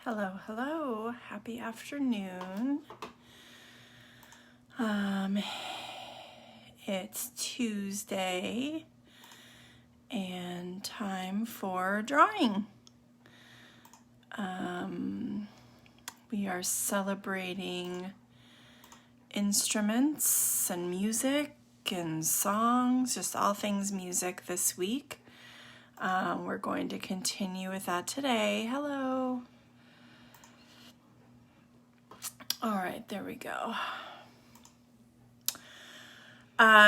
Hello, hello. Happy afternoon. It's Tuesday and time for drawing. We are celebrating instruments and music and songs, just all things music this week. We're going to continue with that today. Hello. All right, there we go.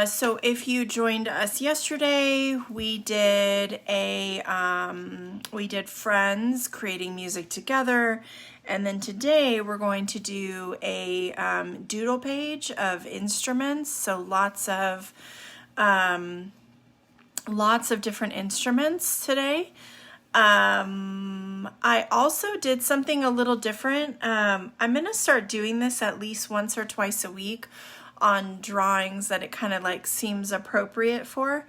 So if you joined us yesterday, we did Friends creating music together, and then today we're going to do a doodle page of instruments. So lots of different instruments today. I also did something a little different. I'm going to start doing this at least once or twice a week on drawings that it kind of like seems appropriate for.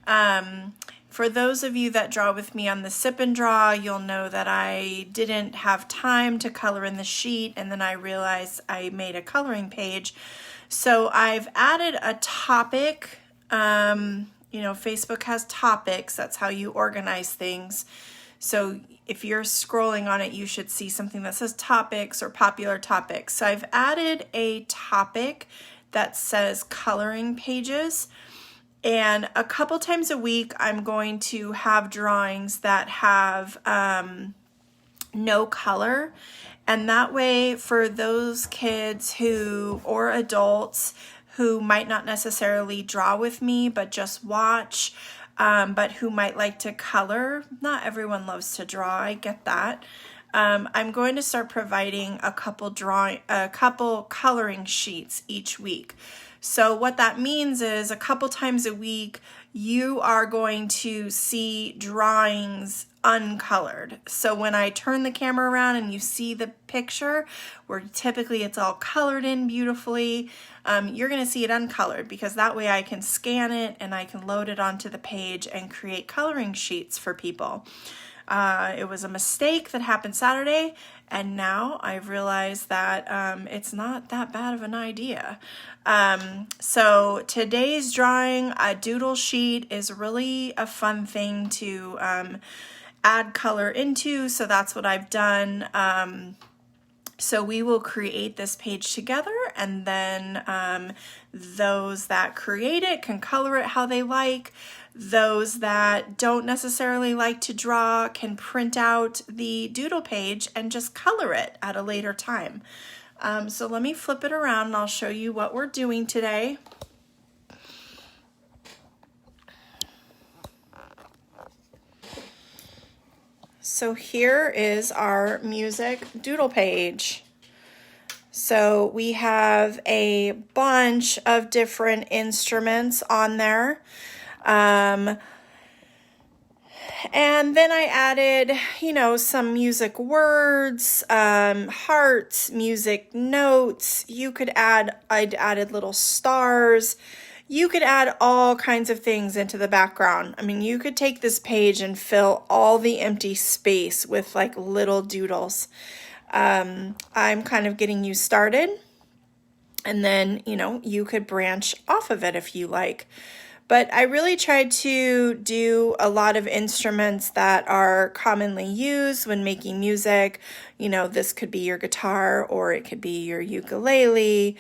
For those of you that draw with me on the Sip and Draw, you'll know that I didn't have time to color in the sheet, and then I realized I made a coloring page. So I've added a topic. Facebook has topics. That's how you organize things. So if you're scrolling on it, you should see something that says topics or popular topics. So I've added a topic that says coloring pages. And a couple times a week, I'm going to have drawings that have no color. And that way, for those kids or adults who might not necessarily draw with me, but just watch, but who might like to color. Not everyone loves to draw, I get that. I'm going to start providing a couple coloring sheets each week. So what that means is a couple times a week, you are going to see drawings uncolored. So when I turn the camera around and you see the picture where typically it's all colored in beautifully, you're going to see it uncolored, because that way I can scan it and I can load it onto the page and create coloring sheets for people. It was a mistake that happened Saturday, and now I've realized that it's not that bad of an idea. So today's drawing, a doodle sheet, is really a fun thing to add color into, so that's what I've done. So we will create this page together, and then those that create it can color it how they like. Those that don't necessarily like to draw can print out the doodle page and just color it at a later time. So let me flip it around and I'll show you what we're doing today. So here is our music doodle page. So we have a bunch of different instruments on there. And then I added, some music words, hearts, music notes. I'd added little stars. You could add all kinds of things into the background. I mean, you could take this page and fill all the empty space with like little doodles. I'm kind of getting you started, and then, you could branch off of it if you like. But I really tried to do a lot of instruments that are commonly used when making music. This could be your guitar or it could be your ukulele.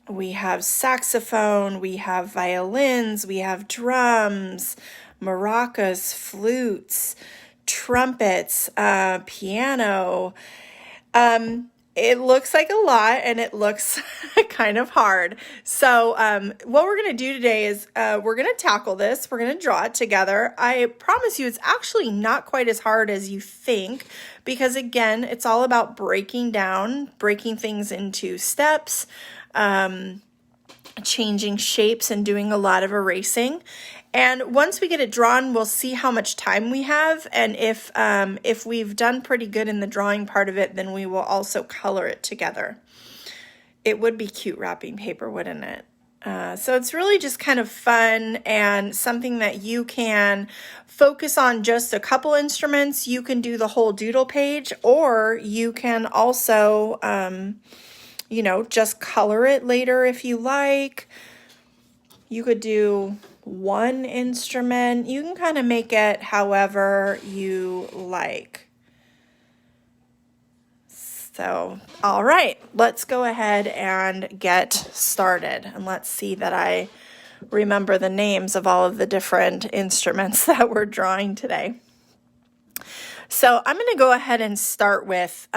We have saxophone, we have violins, we have drums, maracas, flutes, trumpets, piano. It looks like a lot, and it looks kind of hard. So what we're going to do today is we're going to tackle this. We're going to draw it together. I promise you it's actually not quite as hard as you think, because again, it's all about breaking things into steps, changing shapes, and doing a lot of erasing. And once we get it drawn, we'll see how much time we have, and if we've done pretty good in the drawing part of it, then we will also color it together. It would be cute wrapping paper, wouldn't it? So it's really just kind of fun and something that you can focus on just a couple instruments. You can do the whole doodle page, or you can also, just color it later if you like. You could do one instrument. You can kind of make it however you like. So, all right, let's go ahead and get started. And let's see that I remember the names of all of the different instruments that we're drawing today. So I'm going to go ahead and start with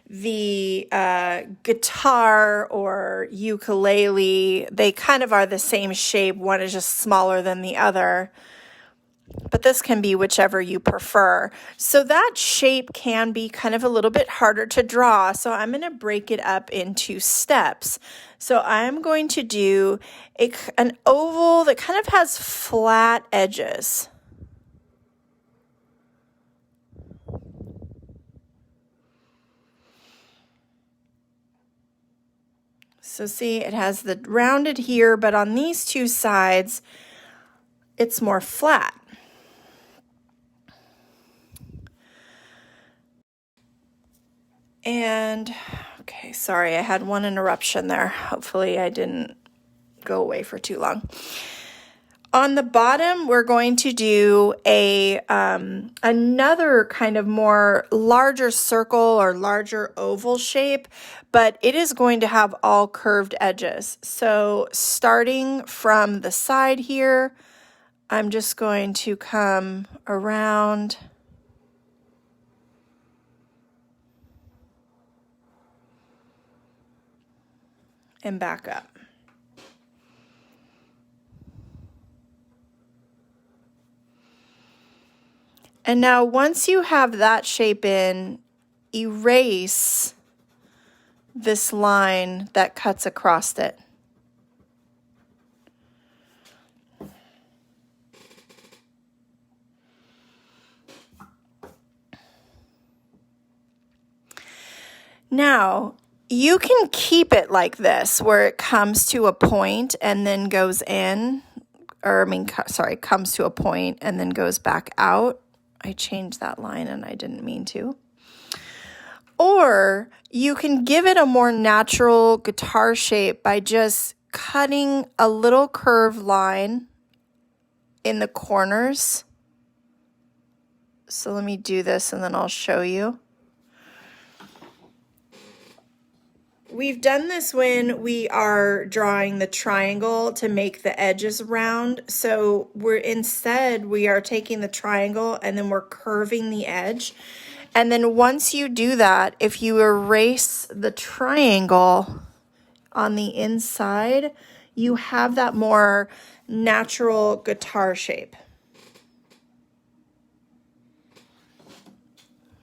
the guitar or ukulele. They kind of are the same shape. One is just smaller than the other, but this can be whichever you prefer. So that shape can be kind of a little bit harder to draw. So I'm going to break it up into steps. So I'm going to do an oval that kind of has flat edges. So see, it has the rounded here, but on these two sides, it's more flat. And, okay, sorry, I had one interruption there. Hopefully I didn't go away for too long. On the bottom, we're going to do another kind of more larger circle or larger oval shape, but it is going to have all curved edges. So starting from the side here, I'm just going to come around and back up. And now once you have that shape in, erase this line that cuts across it. Now, you can keep it like this, where it comes to a point and then goes in, comes to a point and then goes back out. I changed that line and I didn't mean to. Or you can give it a more natural guitar shape by just cutting a little curved line in the corners. So let me do this and then I'll show you. We've done this when we are drawing the triangle to make the edges round. So we are taking the triangle and then we're curving the edge. And then once you do that, if you erase the triangle on the inside, you have that more natural guitar shape.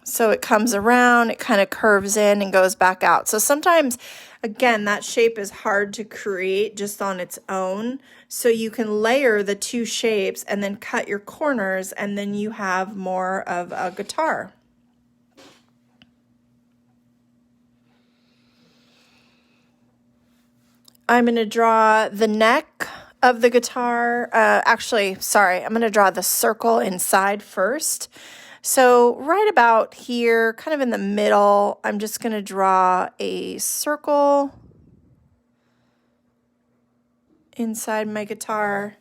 So it comes around, it kind of curves in and goes back out. So sometimes, again, that shape is hard to create just on its own. So you can layer the two shapes and then cut your corners, and then you have more of a guitar. I'm going to draw the neck of the guitar. I'm going to draw the circle inside first. So right about here, kind of in the middle, I'm just going to draw a circle inside my guitar.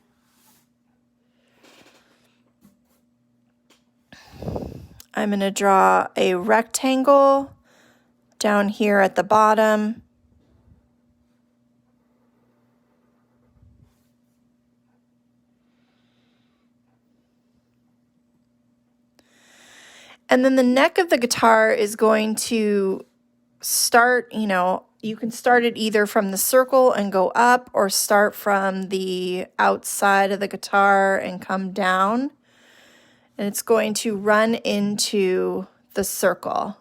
I'm going to draw a rectangle down here at the bottom. And then the neck of the guitar is going to start, you can start it either from the circle and go up, or start from the outside of the guitar and come down. And it's going to run into the circle.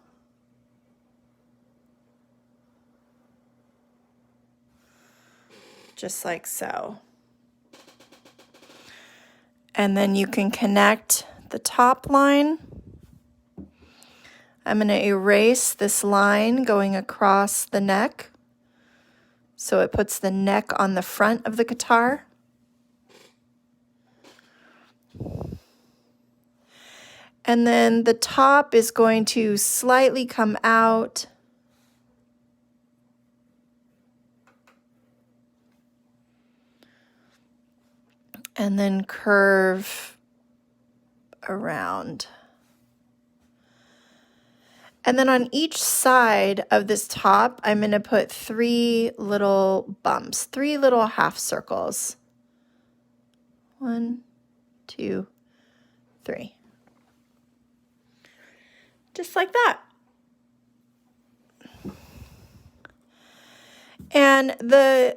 Just like so. And then you can connect the top line. I'm going to erase this line going across the neck. So it puts the neck on the front of the guitar. And then the top is going to slightly come out. And then curve around. And then on each side of this top, I'm going to put 3 little bumps, 3 little half circles. 1, 2, 3. Just like that. And the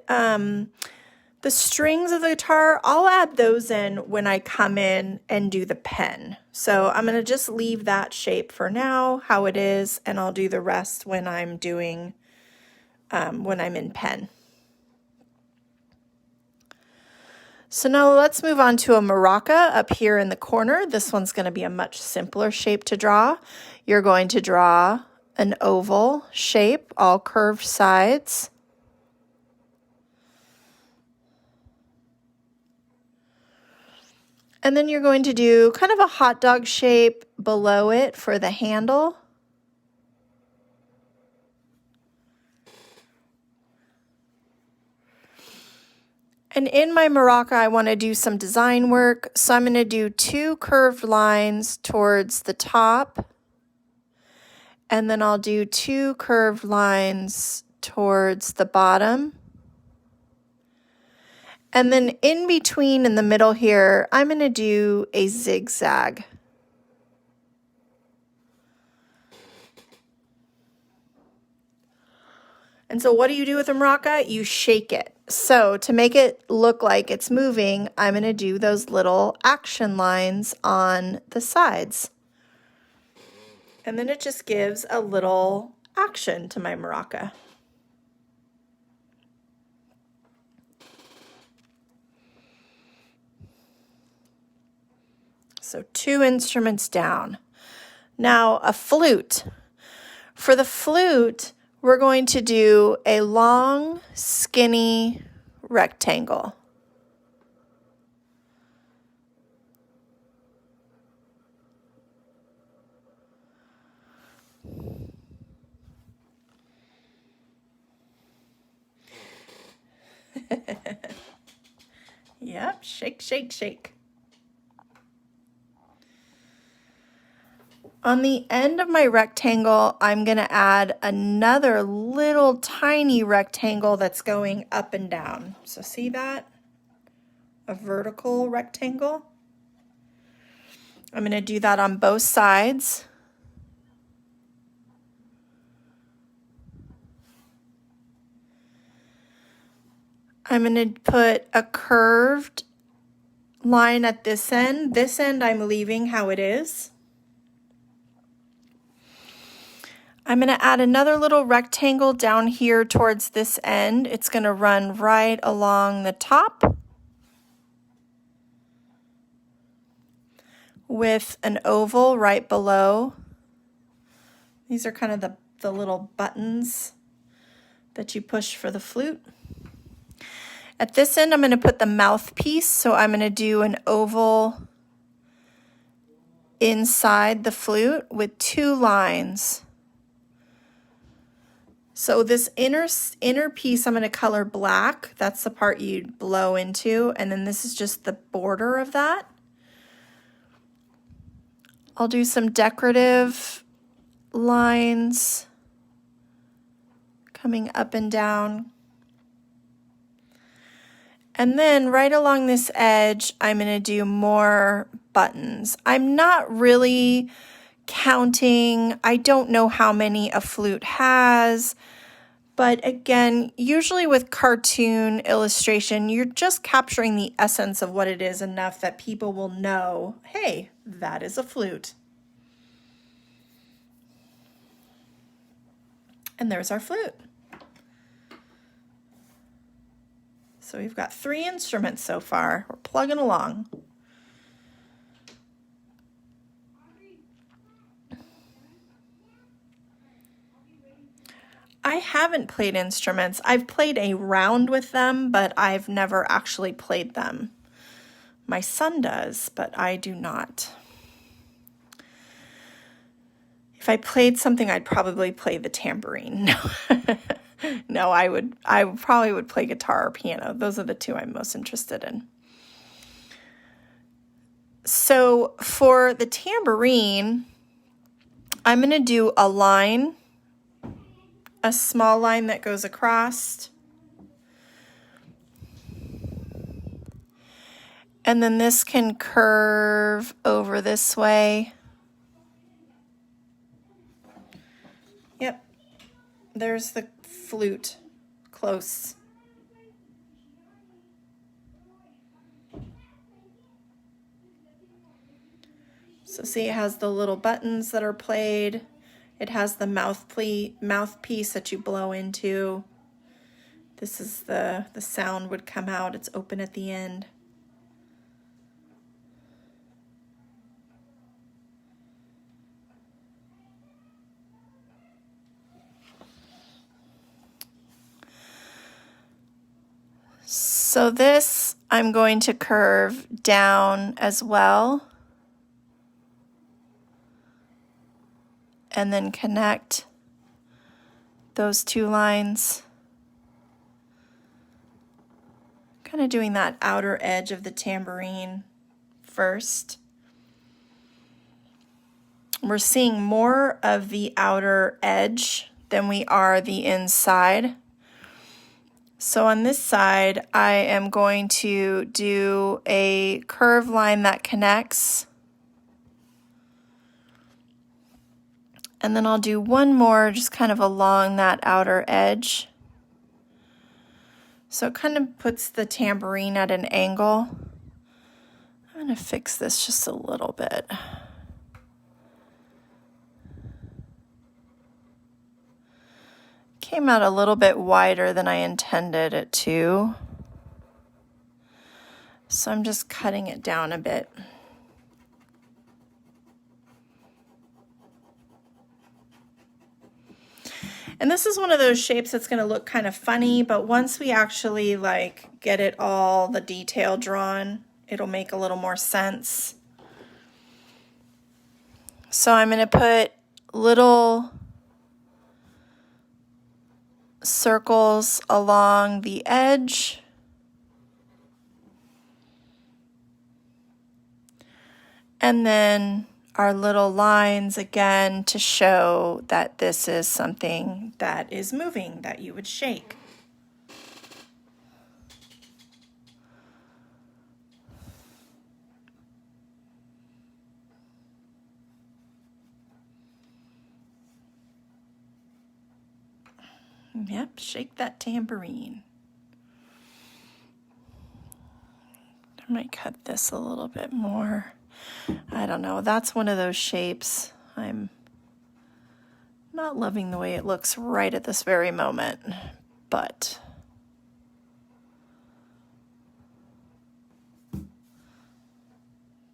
strings of the guitar, I'll add those in when I come in and do the pen. So I'm going to just leave that shape for now, how it is, and I'll do the rest when I'm doing, when I'm in pen. So now let's move on to a maraca up here in the corner. This one's going to be a much simpler shape to draw. You're going to draw an oval shape, all curved sides. And then you're going to do kind of a hot dog shape below it for the handle. And in my maraca, I want to do some design work. So I'm going to do 2 curved lines towards the top. And then I'll do 2 curved lines towards the bottom. And then in between, in the middle here, I'm going to do a zigzag. And so what do you do with a maraca? You shake it. So to make it look like it's moving, I'm going to do those little action lines on the sides. And then it just gives a little action to my maraca. So 2 instruments down. Now a flute. For the flute, we're going to do a long, skinny rectangle. Yep, shake, shake, shake. On the end of my rectangle, I'm going to add another little tiny rectangle that's going up and down. So see that? A vertical rectangle. I'm going to do that on both sides. I'm going to put a curved line at this end. This end I'm leaving how it is. I'm going to add another little rectangle down here towards this end. It's going to run right along the top with an oval right below. These are kind of the little buttons that you push for the flute. At this end, I'm going to put the mouthpiece, so I'm going to do an oval inside the flute with 2 lines. So this inner piece I'm going to color black. That's the part you'd blow into, and then this is just the border of that. I'll do some decorative lines coming up and down. And then right along this edge, I'm going to do more buttons. I'm not really counting. I don't know how many a flute has. But again, usually with cartoon illustration, you're just capturing the essence of what it is enough that people will know, hey, that is a flute. And there's our flute. So we've got 3 instruments so far. We're plugging along. I haven't played instruments. I've played around with them, but I've never actually played them. My son does, but I do not. If I played something, I'd probably play the tambourine. No, I probably would play guitar or piano. Those are the two I'm most interested in. So for the tambourine, I'm going to do a line, a small line that goes across. And then this can curve over this way. Yep, there's the flute close. So see, it has the little buttons that are played. It has the mouthpiece that you blow into. This is the sound would come out. It's open at the end. So this I'm going to curve down as well. And then connect those two lines. Kind of doing that outer edge of the tambourine first. We're seeing more of the outer edge than we are the inside. So on this side, I am going to do a curve line that connects. And then I'll do one more just kind of along that outer edge. So it kind of puts the tambourine at an angle. I'm going to fix this just a little bit. Came out a little bit wider than I intended it to. So I'm just cutting it down a bit. And this is one of those shapes that's going to look kind of funny, but once we actually like get it all, the detail drawn, it'll make a little more sense. So I'm going to put little circles along the edge. And then our little lines again to show that this is something that is moving, that you would shake. Yep, shake that tambourine. I might cut this a little bit more. I don't know, that's one of those shapes. I'm not loving the way it looks right at this very moment, but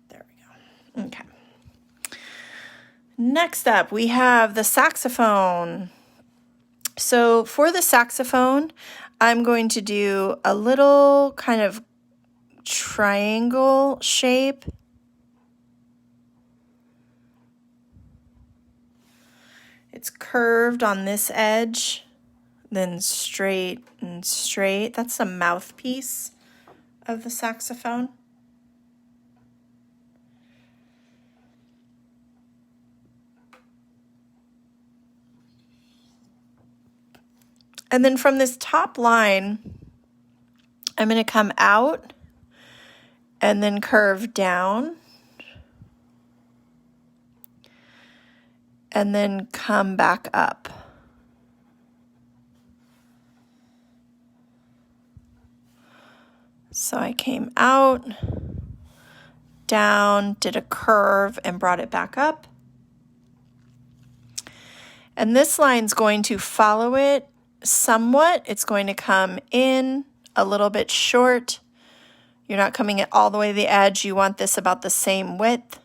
there we go. Okay. Next up, we have the saxophone. So for the saxophone, I'm going to do a little kind of triangle shape. It's curved on this edge, then straight and straight. That's the mouthpiece of the saxophone. And then from this top line, I'm going to come out and then curve down. And then come back up. So I came out, down, did a curve, and brought it back up. And this line's going to follow it somewhat. It's going to come in a little bit short. You're not coming it all the way to the edge. You want this about the same width.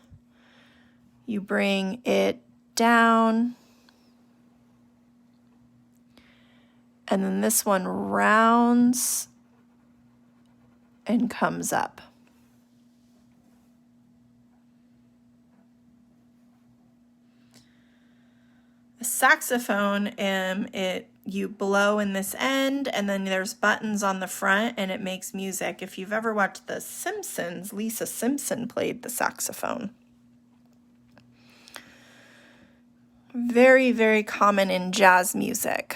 You bring it down And then this one rounds and comes up. A saxophone, you blow in this end, and then there's buttons on the front, and it makes music. If you've ever watched The Simpsons, Lisa Simpson played the saxophone. Very, very common in jazz music.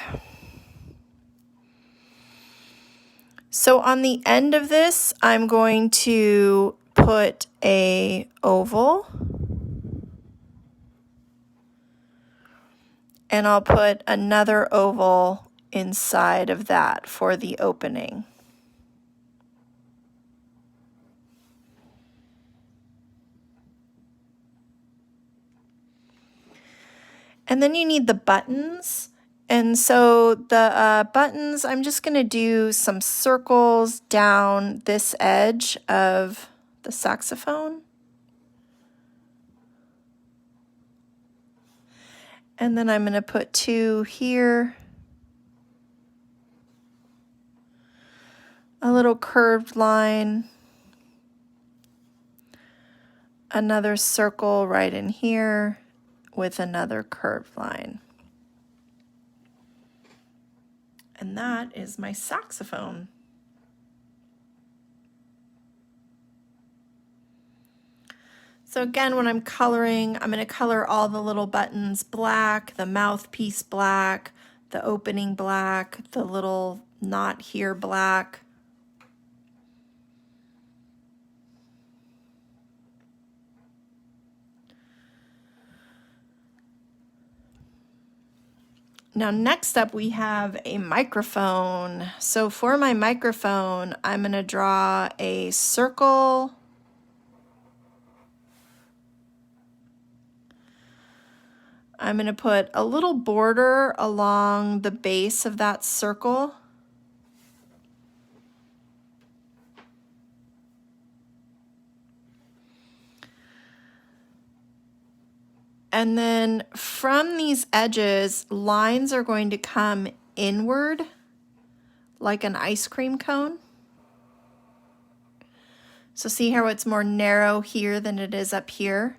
So on the end of this, I'm going to put a oval, and I'll put another oval inside of that for the opening. And then you need the buttons. And so the buttons, I'm just going to do some circles down this edge of the saxophone. And then I'm going to put 2 here. A little curved line. Another circle right in here with another curved line. And that is my saxophone. So again, when I'm coloring, I'm going to color all the little buttons black, the mouthpiece black, the opening black, the little knot here black. Now next up we have a microphone. So for my microphone, I'm going to draw a circle. I'm going to put a little border along the base of that circle. And then from these edges, lines are going to come inward like an ice cream cone. So see how it's more narrow here than it is up here?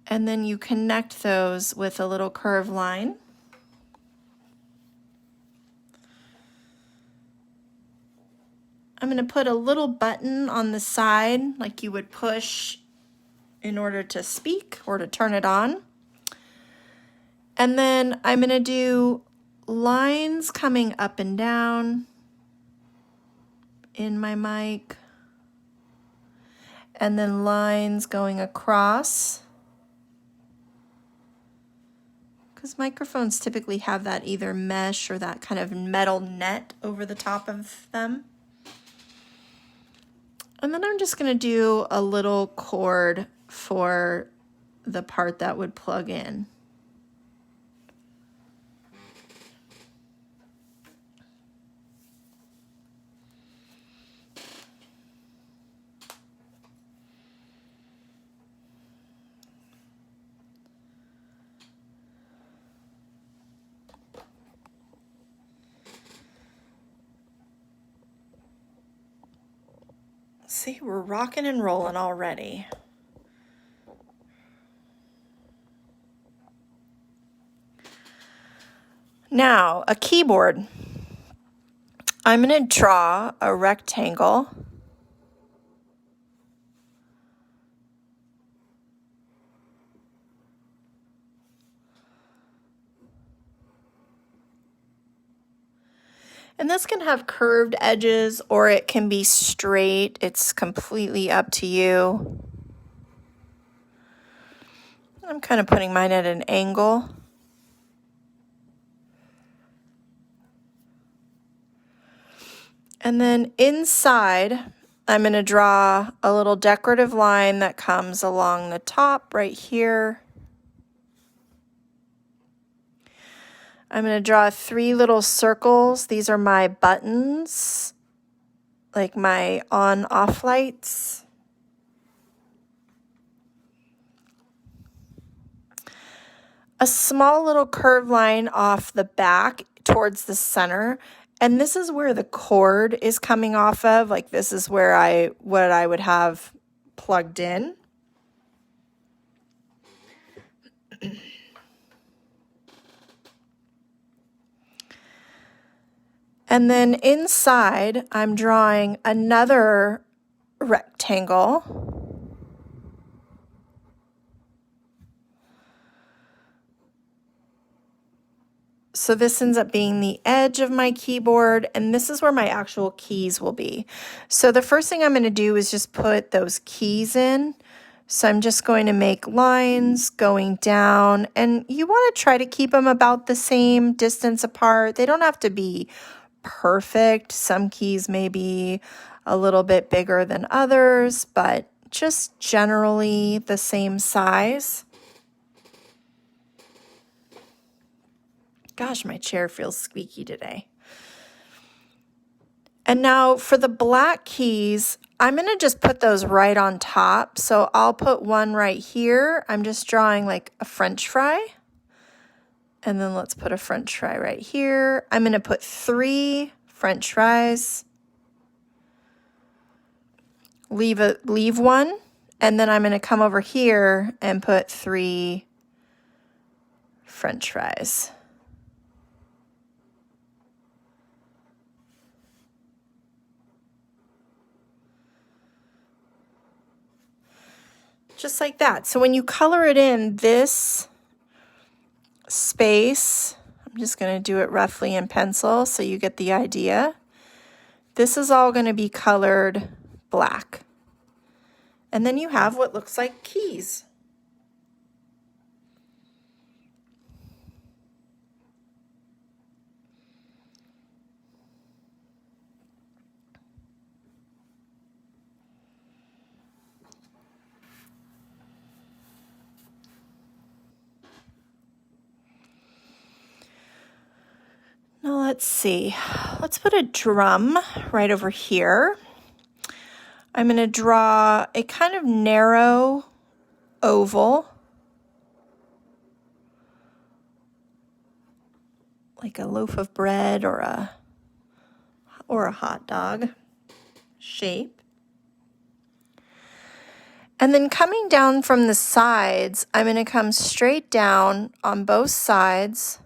And then you connect those with a little curved line. I'm going to put a little button on the side like you would push in order to speak or to turn it on. And then I'm going to do lines coming up and down in my mic, and then lines going across, because microphones typically have that either mesh or that kind of metal net over the top of them. And then I'm just going to do a little cord for the part that would plug in. See, we're rocking and rolling already. Now, a keyboard. I'm going to draw a rectangle. And this can have curved edges or it can be straight. It's completely up to you. I'm kind of putting mine at an angle. And then inside, I'm going to draw a little decorative line that comes along the top right here. I'm going to draw 3 little circles. These are my buttons, like my on-off lights. a small little curved line off the back towards the center. And this is where the cord is coming off of. Like this is where what I would have plugged in. And then inside, I'm drawing another rectangle. So this ends up being the edge of my keyboard, and this is where my actual keys will be. So the first thing I'm going to do is just put those keys in. So I'm just going to make lines going down, and you want to try to keep them about the same distance apart. They don't have to be perfect. Some keys may be a little bit bigger than others, but just generally the same size. Gosh, my chair feels squeaky today. And now for the black keys, I'm going to just put those right on top. So I'll put one right here. I'm just drawing like a French fry. And then let's put a French fry right here. I'm going to put 3 French fries. Leave one. And then I'm going to come over here and put 3 French fries. Just like that. So when you color it in, this space, I'm just going to do it roughly in pencil so you get the idea. This is all going to be colored black. And then you have what looks like keys. Now let's see, let's put a drum right over here. I'm going to draw a kind of narrow oval, like a loaf of bread or a hot dog shape. And then coming down from the sides, I'm going to come straight down on both sides.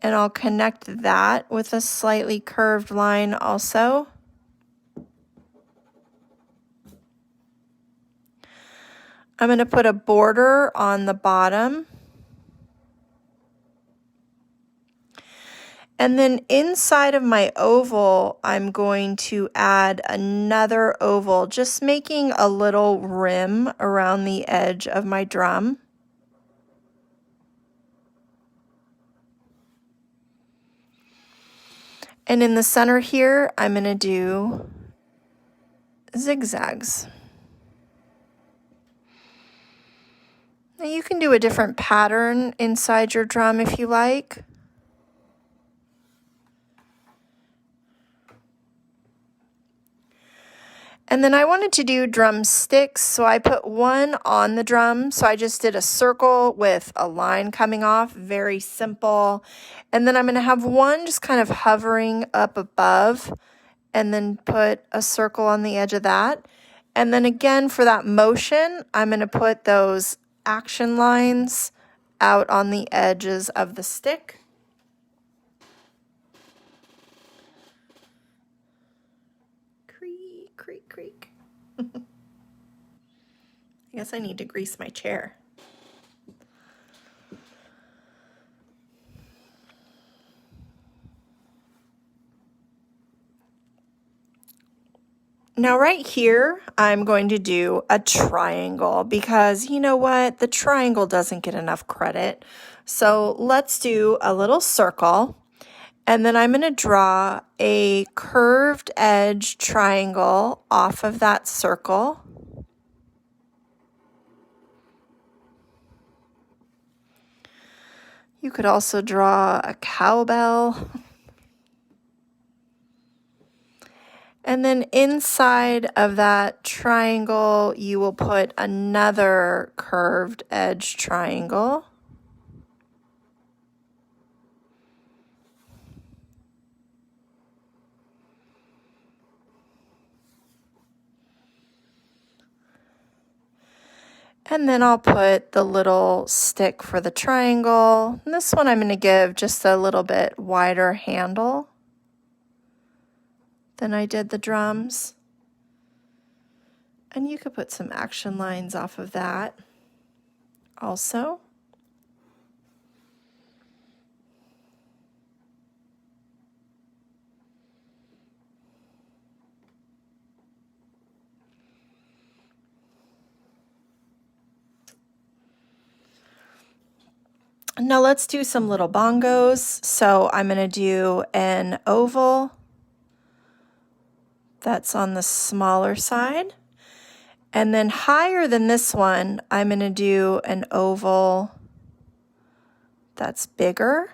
And I'll connect that with a slightly curved line also. I'm going to put a border on the bottom. And then inside of my oval, I'm going to add another oval, just making a little rim around the edge of my drum. And in the center here, I'm going to do zigzags. Now you can do a different pattern inside your drum if you like. And then I wanted to do drumsticks, so I put one on the drum. So I just did a circle with a line coming off, very simple. And then I'm going to have one just kind of hovering up above, and then put a circle on the edge of that. And then again, for that motion, I'm going to put those action lines out on the edges of the stick. Creak, creak. I guess I need to grease my chair. Now right here, I'm going to do a triangle because you know what? The triangle doesn't get enough credit. So let's do a little circle. And then I'm going to draw a curved edge triangle off of that circle. You could also draw a cowbell. And then inside of that triangle, you will put another curved edge triangle. And then I'll put the little stick for the triangle. And this one I'm going to give just a little bit wider handle than I did the drums. And you could put some action lines off of that also. Now let's do some little bongos. So I'm going to do an oval that's on the smaller side. And then higher than this one, I'm going to do an oval that's bigger.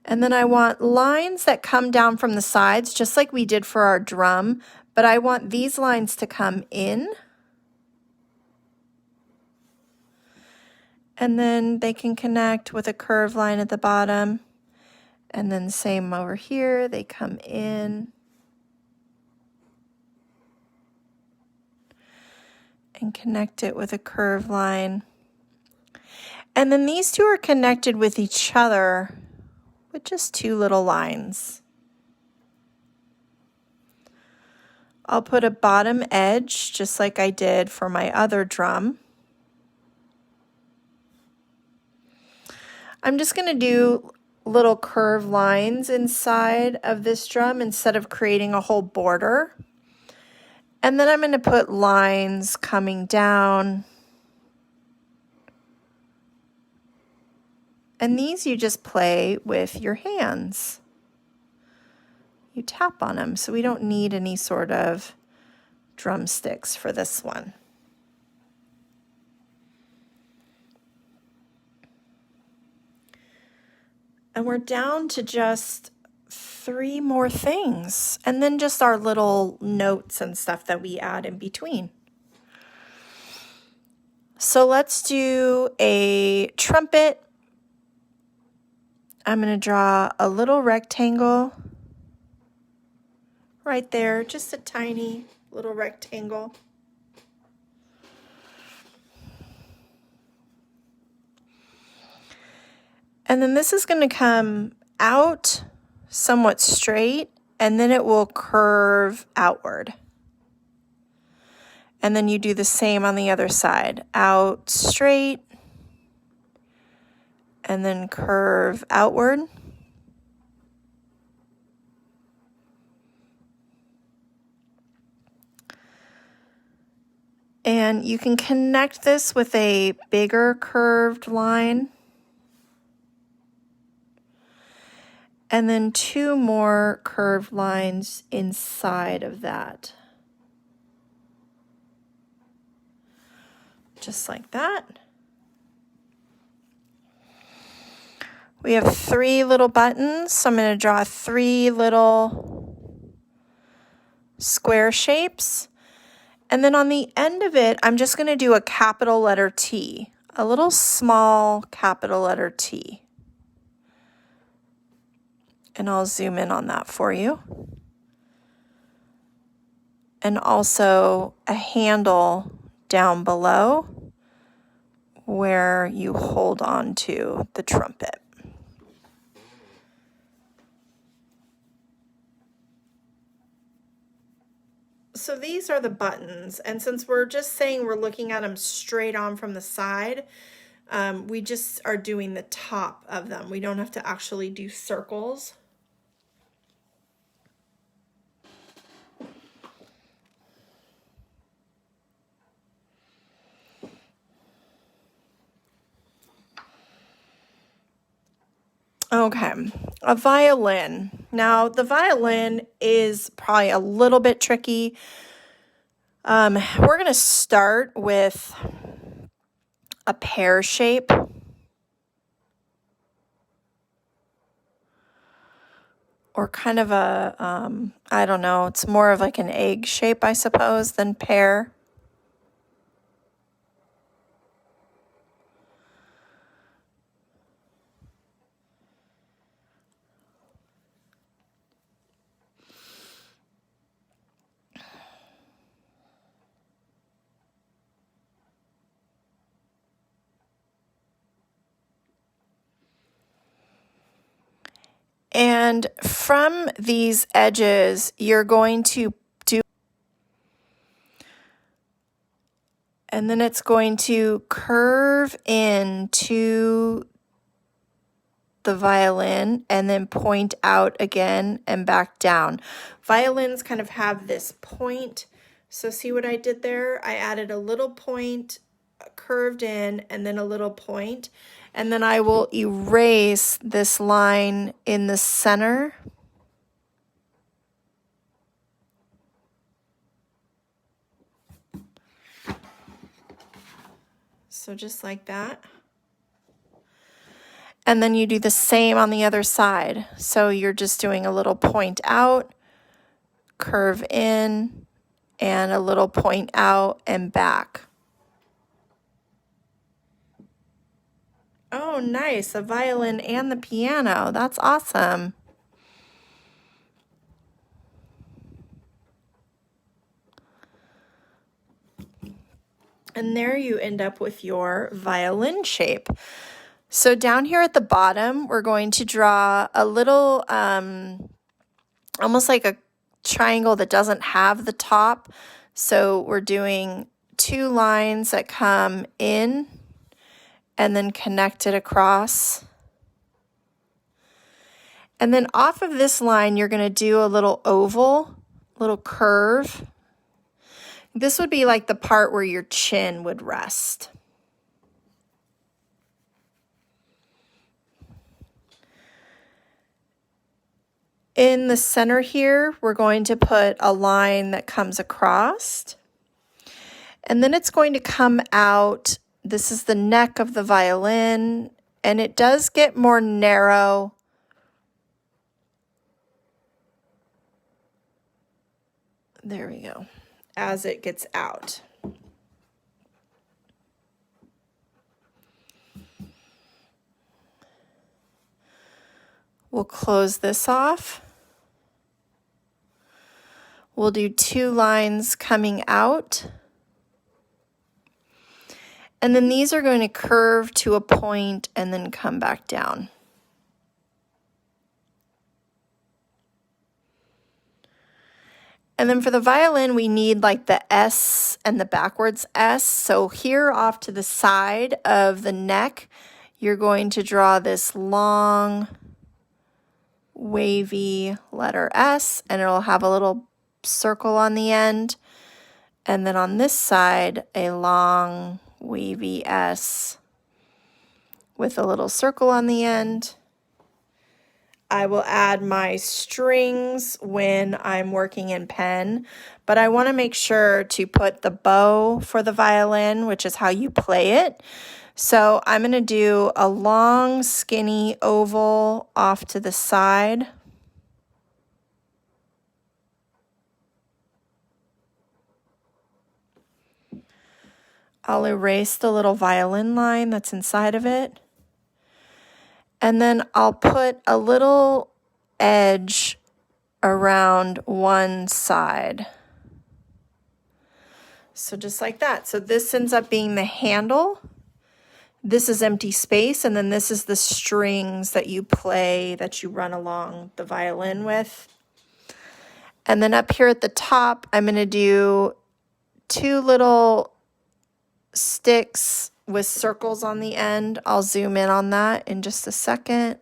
And then I want lines that come down from the sides, just like we did for our drum, but I want these lines to come in. And then they can connect with a curved line at the bottom. And then same over here, they come in. And connect it with a curved line. And then these two are connected with each other with just two little lines. I'll put a bottom edge, just like I did for my other drum. I'm just going to do little curved lines inside of this drum instead of creating a whole border. And then I'm going to put lines coming down. And these you just play with your hands. You tap on them, so we don't need any sort of drumsticks for this one. And we're down to just 3 more things, and then just our little notes and stuff that we add in between. So let's do a trumpet. I'm going to draw a little rectangle right there, just a tiny little rectangle. And then this is going to come out somewhat straight, and then it will curve outward. And then you do the same on the other side. Out straight, and then curve outward. And you can connect this with a bigger curved line. And then 2 more curved lines inside of that. Just like that. We have 3 little buttons, so I'm going to draw 3 little square shapes. And then on the end of it, I'm just going to do a capital letter T, a little small capital letter T. And I'll zoom in on that for you. And also a handle down below where you hold on to the trumpet. So these are the buttons, and since we're just saying we're looking at them straight on from the side, we just are doing the top of them. We don't have to actually do circles. Okay, a violin. Now, the violin is probably a little bit tricky. We're going to start with a pear shape. or kind of a, I don't know, it's more of like an egg shape, I suppose, than pear. And from these edges, you're going to do, and then it's going to curve into the violin and then point out again and back down. Violins kind of have this point. So see what I did there? I added a little point, curved in, and then a little point. And then I will erase this line in the center. So just like that. And then you do the same on the other side. So you're just doing a little point out, curve in, and a little point out and back. Oh, nice. The violin and the piano. That's awesome. And there you end up with your violin shape. So down here at the bottom, we're going to draw a little, almost like a triangle that doesn't have the top. So we're doing 2 lines that come in and then connect it across. And then off of this line, you're going to do a little oval, little curve. This would be like the part where your chin would rest. In the center here, we're going to put a line that comes across. And then it's going to come out. This is the neck of the violin, and it does get more narrow. There we go. As it gets out. We'll close this off. We'll do 2 lines coming out. And then these are going to curve to a point and then come back down. And then for the violin, we need like the S and the backwards S. So here off to the side of the neck, you're going to draw this long, wavy letter S, and it'll have a little circle on the end. And then on this side, a long, wavy S with a little circle on the end. I will add my strings when I'm working in pen, but I want to make sure to put the bow for the violin, which is how you play it. So I'm going to do a long, skinny oval off to the side. I'll erase the little violin line that's inside of it. And then I'll put a little edge around one side. So just like that. So this ends up being the handle. This is empty space, and then this is the strings that you play, that you run along the violin with. And then up here at the top, I'm going to do 2 little sticks with circles on the end. I'll zoom in on that in just a second.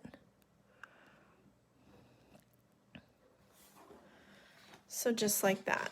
So just like that.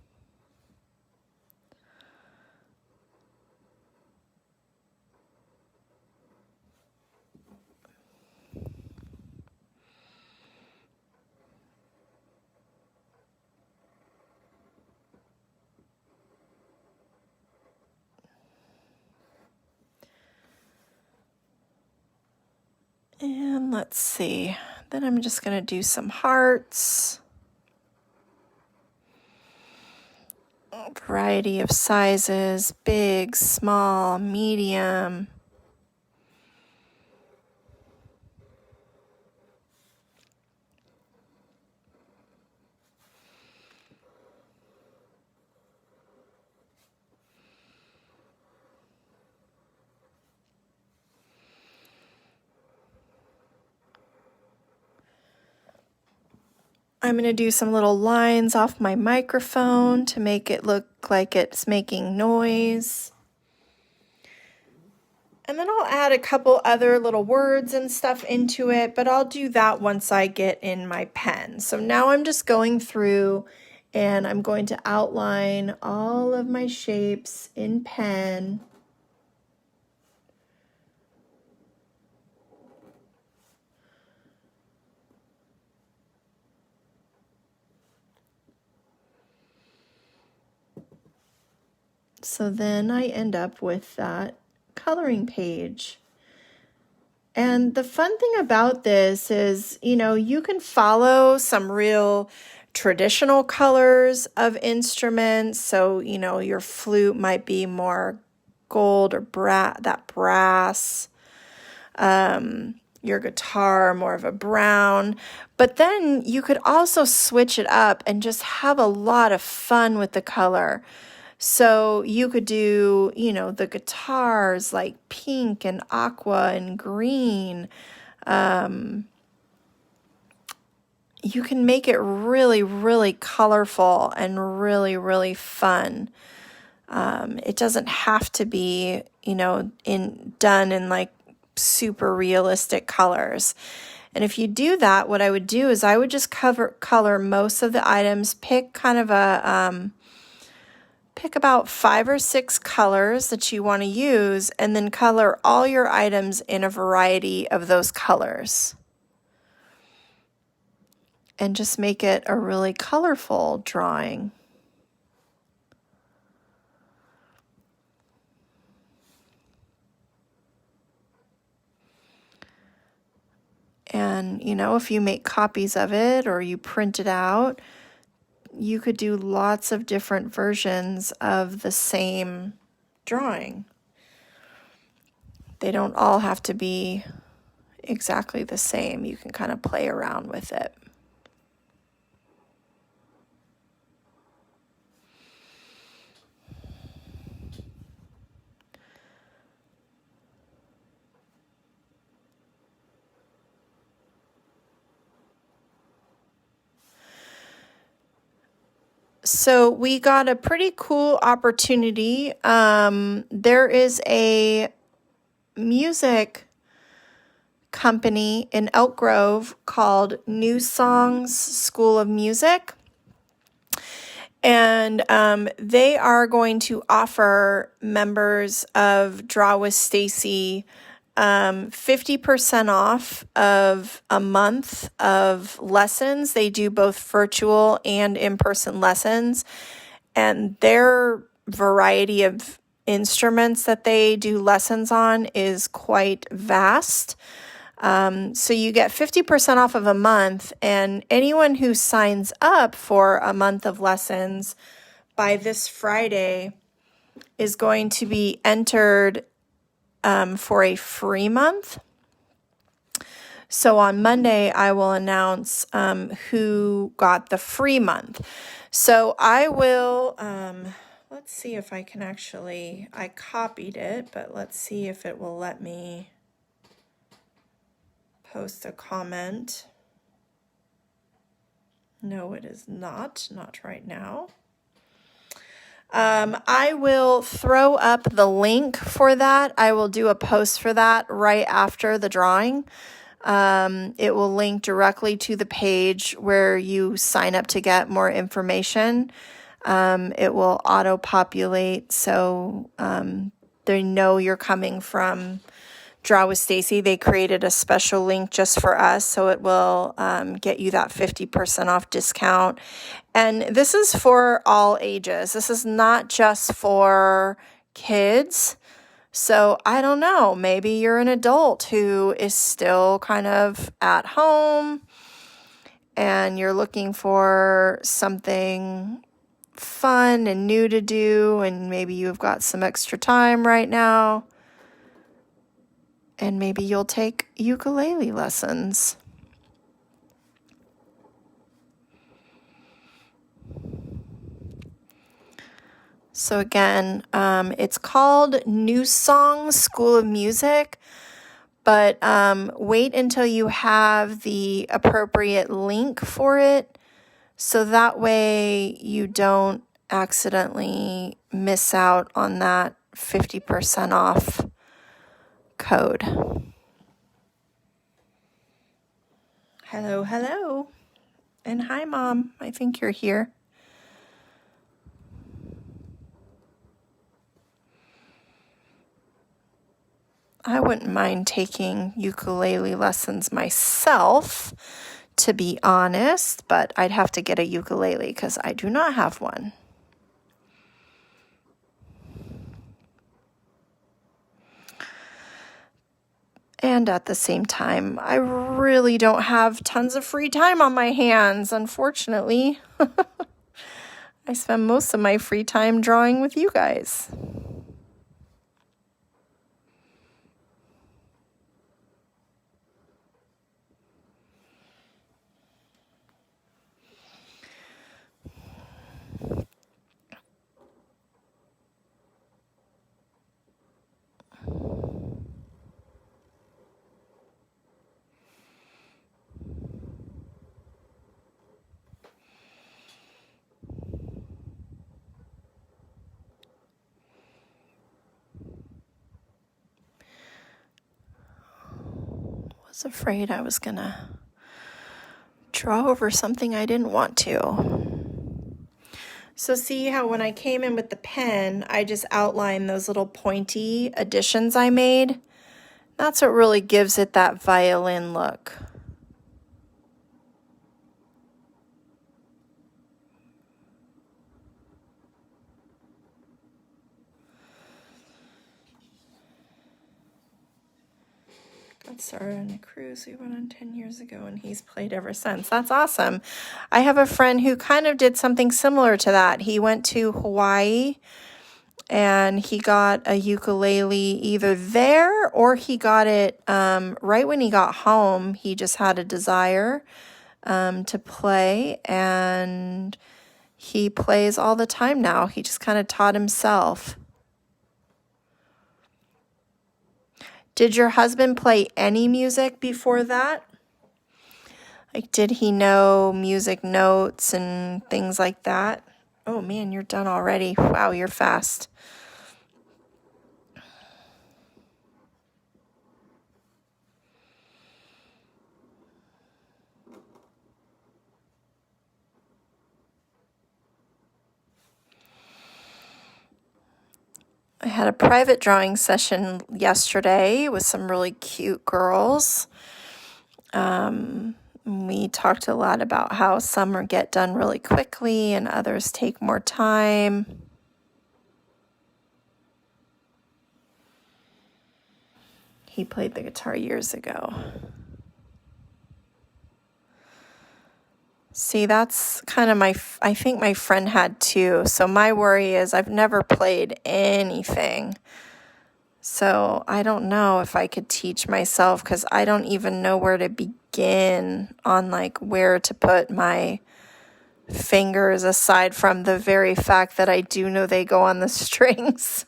let's see. Then I'm just going to do some hearts. A variety of sizes, big, small, medium. I'm going to do some little lines off my microphone to make it look like it's making noise. And then I'll add a couple other little words and stuff into it, but I'll do that once I get in my pen. So now I'm just going through and I'm going to outline all of my shapes in pen. So then I end up with that coloring page. And the fun thing about this is, you can follow some real traditional colors of instruments. So, your flute might be more gold or brass. Your guitar, more of a brown. But then you could also switch it up and just have a lot of fun with the color. So you could do, the guitars like pink and aqua and green. You can make it really, really colorful and really, really fun. It doesn't have to be, done in like super realistic colors. And if you do that, what I would do is I would just color most of the items, pick kind of pick about 5 or 6 colors that you want to use, and then color all your items in a variety of those colors. And just make it a really colorful drawing. And, if you make copies of it or you print it out, you could do lots of different versions of the same drawing. They don't all have to be exactly the same. You can kind of play around with it. So we got a pretty cool opportunity. There is a music company in Elk Grove called New Songs School of Music. And they are going to offer members of Draw with Stacy 50% off of a month of lessons. They do both virtual and in-person lessons, and their variety of instruments that they do lessons on is quite vast. So you get 50% off of a month, and anyone who signs up for a month of lessons by this Friday is going to be entered for a free month. So on Monday, I will announce who got the free month. So I will, let's see if I can I copied it, but let's see if it will let me post a comment. No, it is not right now. I will throw up the link for that. I will do a post for that right after the drawing. It will link directly to the page where you sign up to get more information. It will auto-populate so they know you're coming from Draw with Stacy. They created a special link just for us, so it will get you that 50% off discount. And this is for all ages. This is not just for kids. So I don't know, maybe you're an adult who is still kind of at home and you're looking for something fun and new to do, and maybe you've got some extra time right now, and maybe you'll take ukulele lessons. So again, it's called New Song School of Music, but wait until you have the appropriate link for it, so that way you don't accidentally miss out on that 50% off code. Hello, hello. And hi, Mom. I think you're here. I wouldn't mind taking ukulele lessons myself, to be honest, but I'd have to get a ukulele because I do not have one. And at the same time, I really don't have tons of free time on my hands, unfortunately. I spend most of my free time drawing with you guys. Was afraid I was gonna draw over something I didn't want to. So see how when I came in with the pen, I just outlined those little pointy additions I made? That's what really gives it that violin look. Got started on a cruise we went on 10 years ago, and he's played ever since. That's awesome. I have a friend who kind of did something similar to that. He went to Hawaii, and he got a ukulele either there or he got it right when he got home. He just had a desire to play, and he plays all the time now. He just kind of taught himself. Did your husband play any music before that? Like, did he know music notes and things like that? Oh man, you're done already. Wow, you're fast. I had a private drawing session yesterday with some really cute girls. We talked a lot about how some get done really quickly and others take more time. He played the guitar years ago. See, that's kind of I think my friend had too. So my worry is I've never played anything. So I don't know if I could teach myself, because I don't even know where to begin on like where to put my fingers, aside from the very fact that I do know they go on the strings.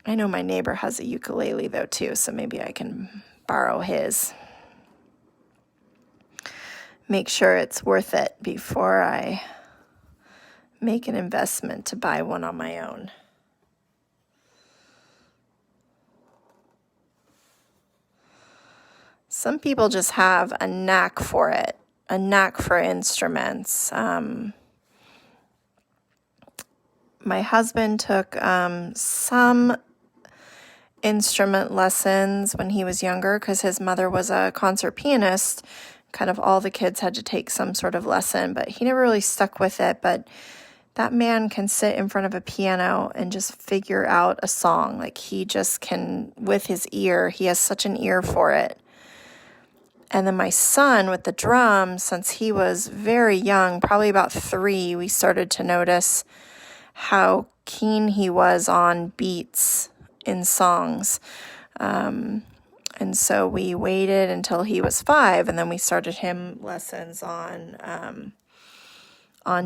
I know my neighbor has a ukulele though too, so maybe I can borrow his. Make sure it's worth it before I make an investment to buy one on my own. Some people just have a knack for it, a knack for instruments. My husband took some instrument lessons when he was younger because his mother was a concert pianist. Kind of all the kids had to take some sort of lesson, but he never really stuck with it. But that man can sit in front of a piano and just figure out a song. Like he just can, with his ear, he has such an ear for it. And then my son with the drums, since he was very young, probably about 3, we started to notice how keen he was on beats in songs. And so we waited until he was 5, and then we started him lessons on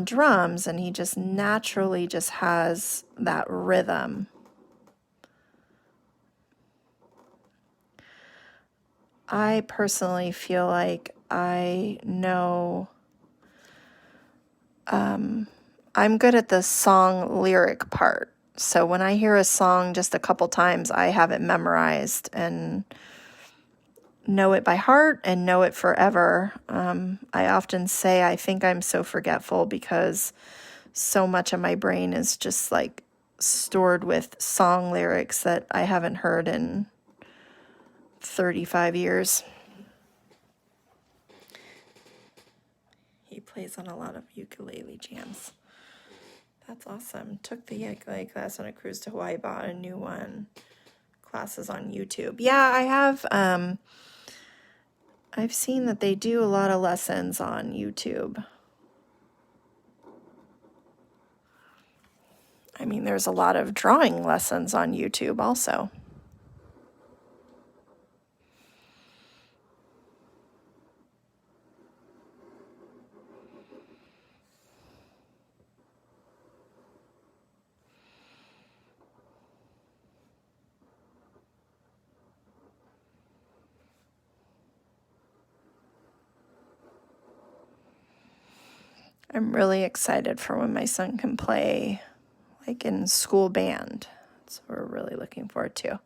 drums, and he just naturally just has that rhythm. I personally feel like I know, I'm good at the song lyric part. So when I hear a song just a couple times, I have it memorized and know it by heart and know it forever. I often say I think I'm so forgetful because so much of my brain is just like stored with song lyrics that I haven't heard in 35 years. He plays on a lot of ukulele jams. That's awesome. Took the ukulele class on a cruise to Hawaii, bought a new one. Classes on YouTube. Yeah, I have. I've seen that they do a lot of lessons on YouTube. I mean, there's a lot of drawing lessons on YouTube also. I'm really excited for when my son can play like in school band. That's what we're really looking forward to.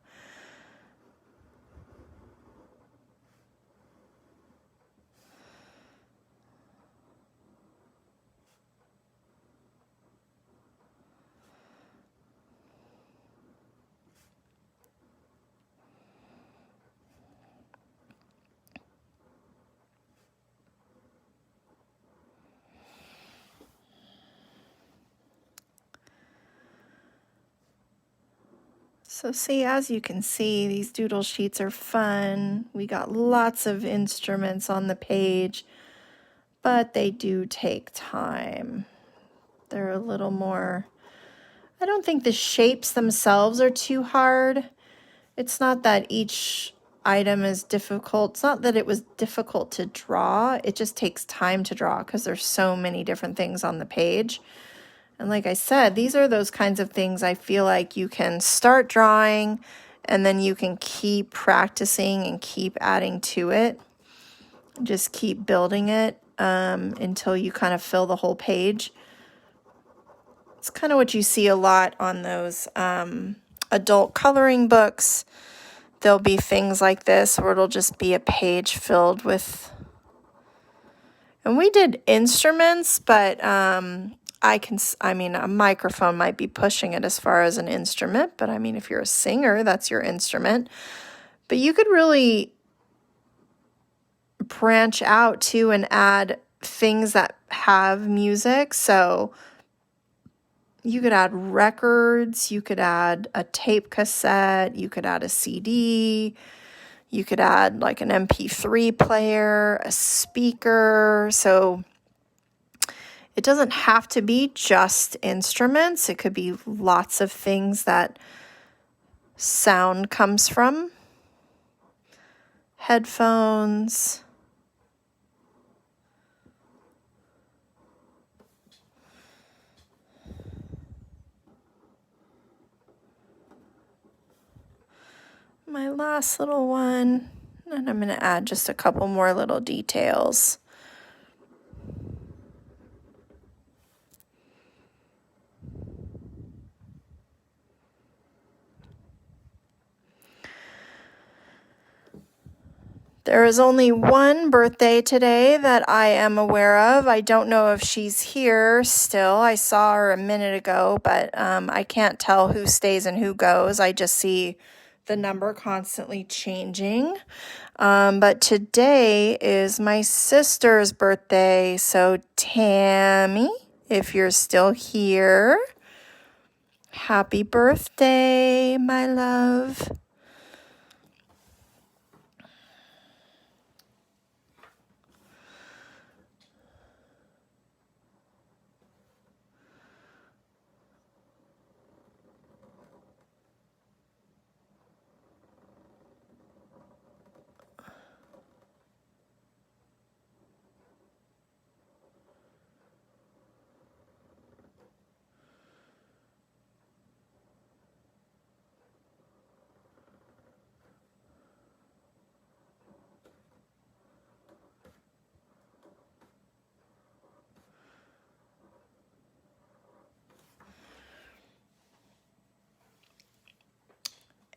So see, as you can see, these doodle sheets are fun. We got lots of instruments on the page, but they do take time. They're a little more, I don't think the shapes themselves are too hard. It's not that each item is difficult. It's not that it was difficult to draw. It just takes time to draw because there's so many different things on the page. And like I said, these are those kinds of things I feel like you can start drawing and then you can keep practicing and keep adding to it. Just keep building it until you kind of fill the whole page. It's kind of what you see a lot on those adult coloring books. There'll be things like this where it'll just be a page filled with, and we did instruments, but I mean, a microphone might be pushing it as far as an instrument, but I mean, if you're a singer, that's your instrument. But you could really branch out too and add things that have music. So you could add records, you could add a tape cassette, you could add a CD, you could add like an MP3 player, a speaker. So it doesn't have to be just instruments. It could be lots of things that sound comes from. Headphones. My last little one, and I'm going to add just a couple more little details. There is only one birthday today that I am aware of. I don't know if she's here still. I saw her a minute ago, but I can't tell who stays and who goes. I just see the number constantly changing. But today is my sister's birthday. So Tammy, if you're still here, happy birthday, my love.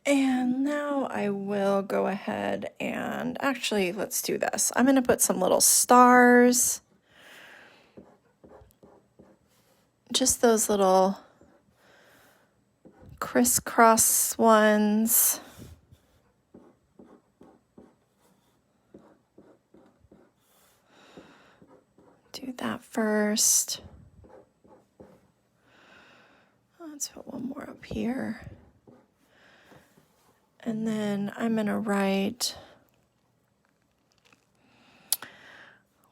And now I will go ahead and actually, let's do this. I'm going to put some little stars. Just those little crisscross ones. Do that first. Let's put one more up here. And then I'm going to write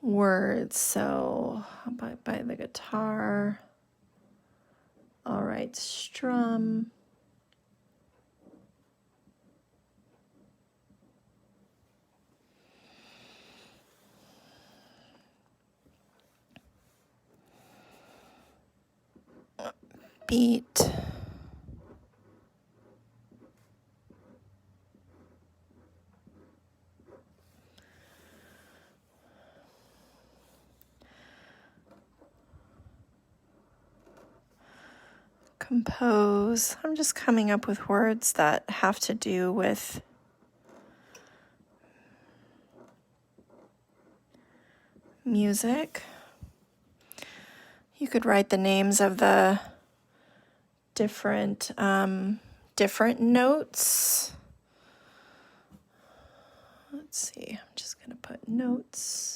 words. So by the guitar, I'll write strum. Beat. Compose. I'm just coming up with words that have to do with music. You could write the names of the different notes. Let's see. I'm just going to put notes.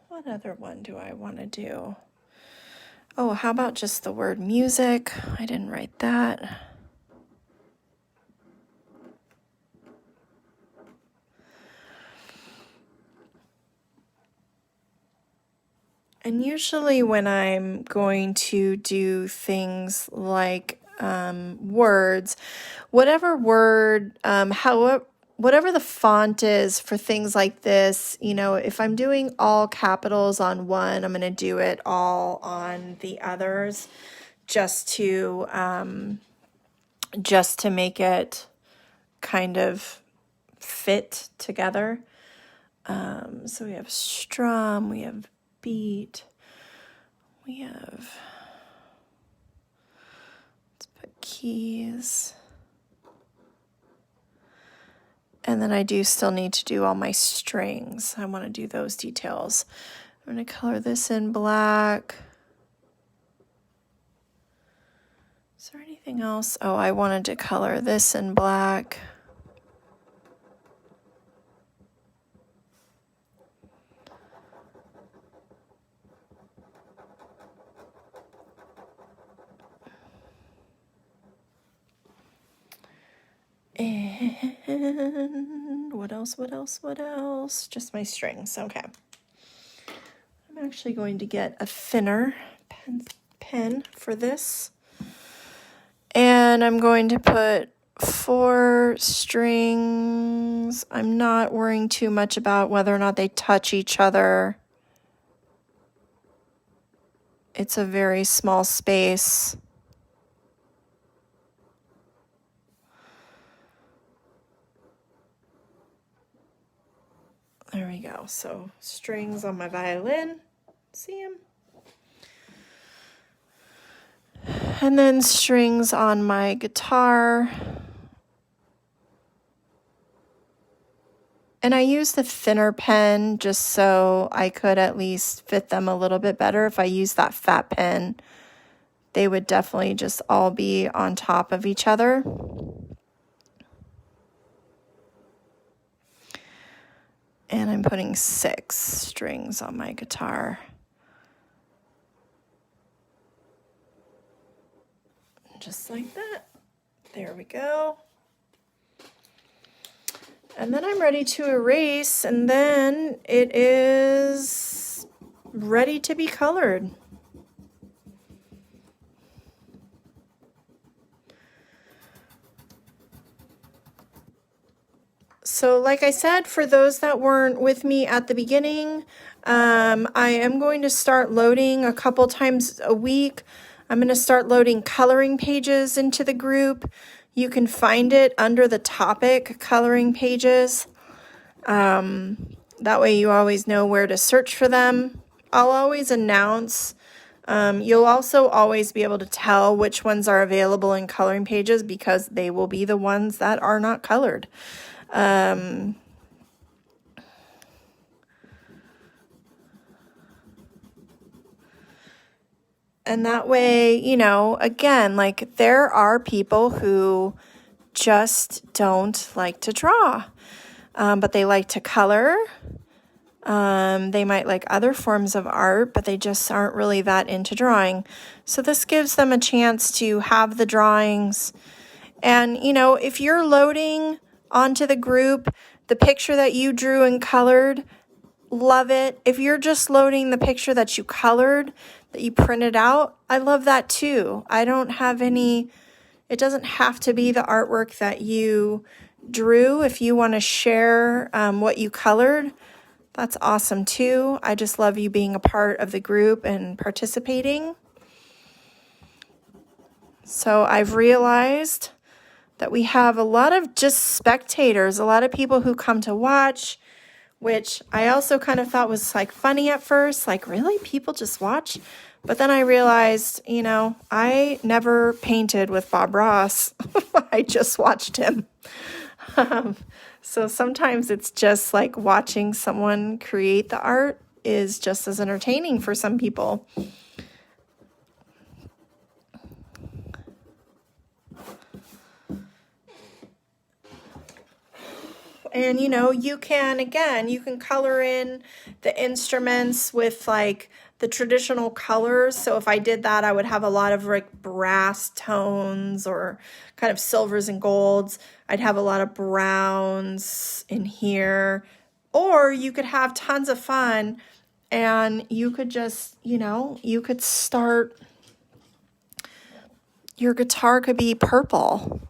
What other one do I want to do? Oh, how about just the word music? I didn't write that. And usually when I'm going to do things like words, whatever word, whatever the font is for things like this, you know, if I'm doing all capitals on one, I'm going to do it all on the others just to make it kind of fit together. So we have strum, we have beat, we have, let's put keys. And then I do still need to do all my strings. I want to do those details. I'm going to color this in black. Is there anything else? Oh, I wanted to color this in black. And what else? Just my strings. Okay. I'm actually going to get a thinner pen for this. And I'm going to put 4 strings. I'm not worrying too much about whether or not they touch each other. It's a very small space. There we go. So strings on my violin. See them? And then strings on my guitar. And I used the thinner pen just so I could at least fit them a little bit better. If I used that fat pen, they would definitely just all be on top of each other. And I'm putting 6 strings on my guitar. Just like that. There we go. And then I'm ready to erase, and then it is ready to be colored. So like I said, for those that weren't with me at the beginning, I am going to start loading a couple times a week. I'm going to start loading coloring pages into the group. You can find it under the topic, coloring pages. That way you always know where to search for them. I'll always announce. You'll also always be able to tell which ones are available in coloring pages because they will be the ones that are not colored. And that way, you know, again, like there are people who just don't like to draw, but they like to color. They might like other forms of art, but they just aren't really that into drawing. So this gives them a chance to have the drawings. And, you know, if you're loading onto the group the picture that you drew and colored, love it. If you're just loading the picture that you colored, that you printed out, I love that too. I don't have any, it doesn't have to be the artwork that you drew. If you want to share what you colored, that's awesome too. I just love you being a part of the group and participating. So I've realized that we have a lot of just spectators, a lot of people who come to watch, which I also kind of thought was like funny at first, like really people just watch. But then I realized, you know, I never painted with Bob Ross. I just watched him. So sometimes it's just like watching someone create the art is just as entertaining for some people. And, you know, you can, again, you can color in the instruments with like the traditional colors. So if I did that, I would have a lot of like brass tones or kind of silvers and golds. I'd have a lot of browns in here. Or you could have tons of fun and you could just, you know, you could start, your guitar could be purple.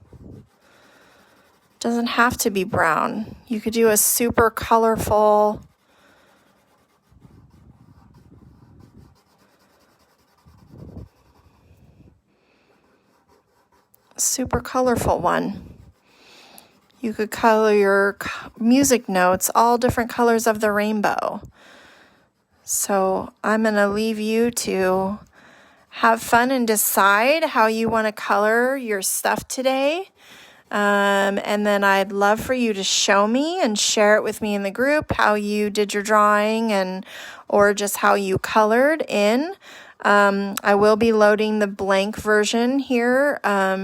Doesn't have to be brown. You could do a super colorful one. You could color your music notes all different colors of the rainbow. So I'm going to leave you to have fun and decide how you want to color your stuff today. And then I'd love for you to show me and share it with me in the group, how you did your drawing and, or just how you colored in. I will be loading the blank version here,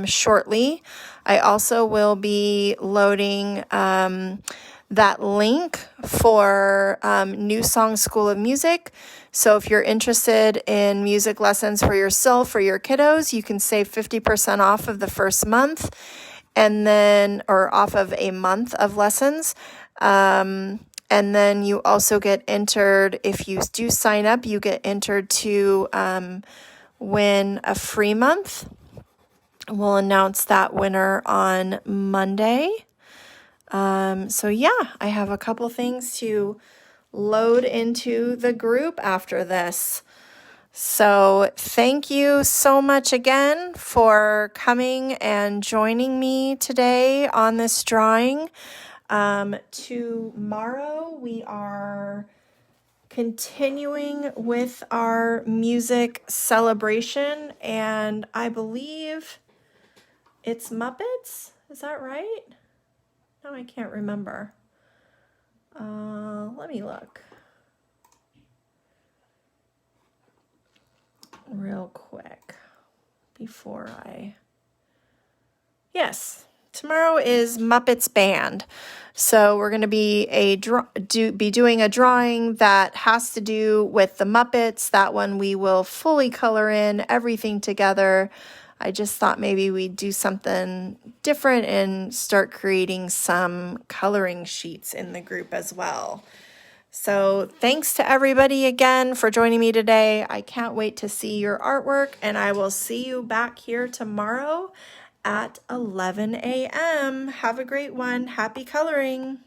shortly. I also will be loading, that link for, New Song School of Music. So if you're interested in music lessons for yourself or your kiddos, you can save 50% off of the first month. And then, or off of a month of lessons. And then you also get entered, if you do sign up, you get entered to win a free month. We'll announce that winner on Monday. So yeah, I have a couple things to load into the group after this. So thank you so much again for coming and joining me today on this drawing. Tomorrow we are continuing with our music celebration, and I believe it's Muppets. Is that right? No, I can't remember. Let me look real quick before Yes, tomorrow is Muppets Band. So we're going to be doing a drawing that has to do with the Muppets. That one we will fully color in everything together. I just thought maybe we'd do something different and start creating some coloring sheets in the group as well. So thanks to everybody again for joining me today. I can't wait to see your artwork, and I will see you back here tomorrow at 11 a.m. Have a great one. Happy coloring.